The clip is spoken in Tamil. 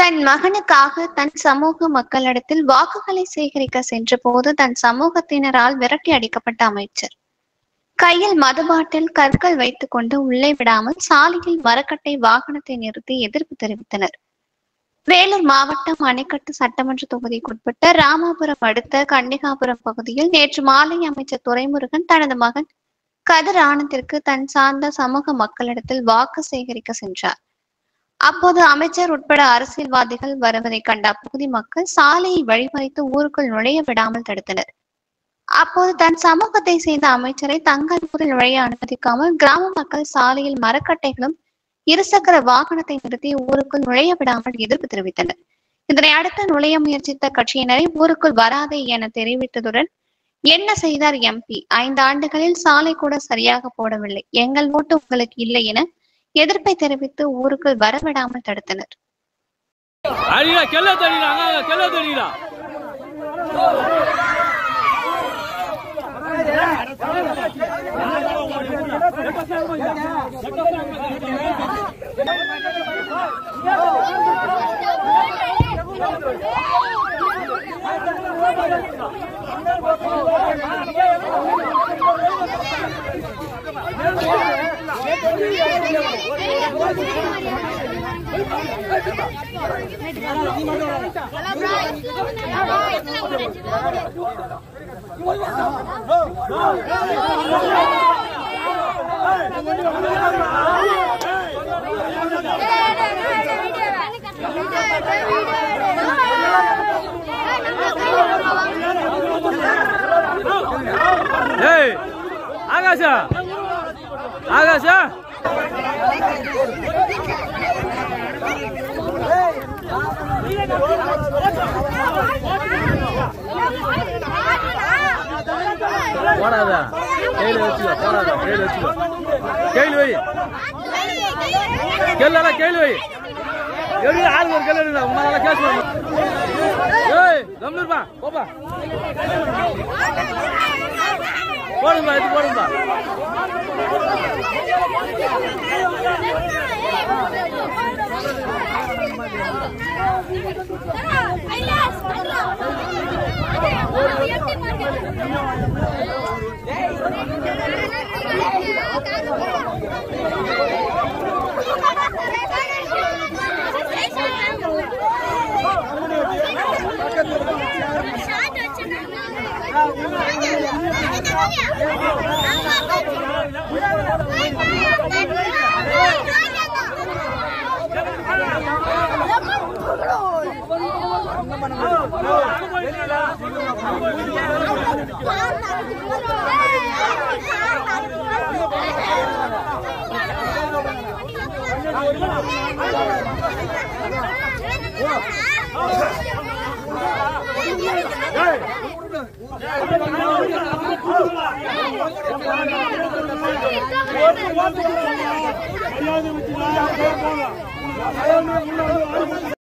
தன் மகனுக்காக தன் சமூக மக்களிடத்தில் வாக்குகளை சேகரிக்க சென்றபோது தன் சமூகத்தினரால் விரட்டி அடிக்கப்பட்ட அமைச்சர். கையில் மதுபாட்டில் கற்கள் வைத்துக் கொண்டு உள்ளே விடாமல் சாலையில் மரக்கட்டை வாகனத்தை நிறுத்தி எதிர்ப்பு தெரிவித்தனர். வேலூர் மாவட்டம் அணைக்கட்டு சட்டமன்ற தொகுதிக்குட்பட்ட ராமாபுரம் அடுத்த கன்னிகாபுரம் பகுதியில் நேற்று மாலை அமைச்சர் துரைமுருகன் தனது மகன் கதிர் ஆனந்திற்கு தன் சார்ந்த சமூக மக்களிடத்தில் வாக்கு சேகரிக்க சென்றார். அப்போது அமைச்சர் உட்பட அரசியல்வாதிகள் வருவதை கண்ட அப்பகுதி மக்கள் சாலையை வழிமறித்து ஊருக்குள் நுழைய விடாமல் தடுத்தனர். அப்போது தன் சமூகத்தை சேர்ந்த அமைச்சரை தங்கள் ஊரில் நுழைய அனுமதிக்காமல் கிராம மக்கள் சாலையில் மரக்கட்டைகளும் இருசக்கர வாகனத்தை நிறுத்தி ஊருக்குள் நுழைய விடாமல் எதிர்ப்பு தெரிவித்தனர். இதனை அடுத்து நுழைய முயற்சித்த கட்சியினரை ஊருக்குள் வராதே என தெரிவித்ததுடன் என்ன செய்தார் எம்பி? 5 ஆண்டுகளில் சாலை கூட சரியாக போடவில்லை, எங்கள் ஓட்டு உங்களுக்கு இல்லை என எதிர்ப்பை தெரிவித்து ஊருக்குள் வரவிடாமல் தடுத்தனர். ஆகாஷா ஆகாஷா போடாத கையில வச்சுக்கோ, போடாத கையில வச்சுக்கோ, கையில் வை, கெல்லடா கையில் வை, எப்படி ஆள் ஒரு கெல்ல உங்களால கேஸ் பண்ணணும். ஏய் கம்மிருப்பா போப்பா, போடும்பா இது போடும்பா.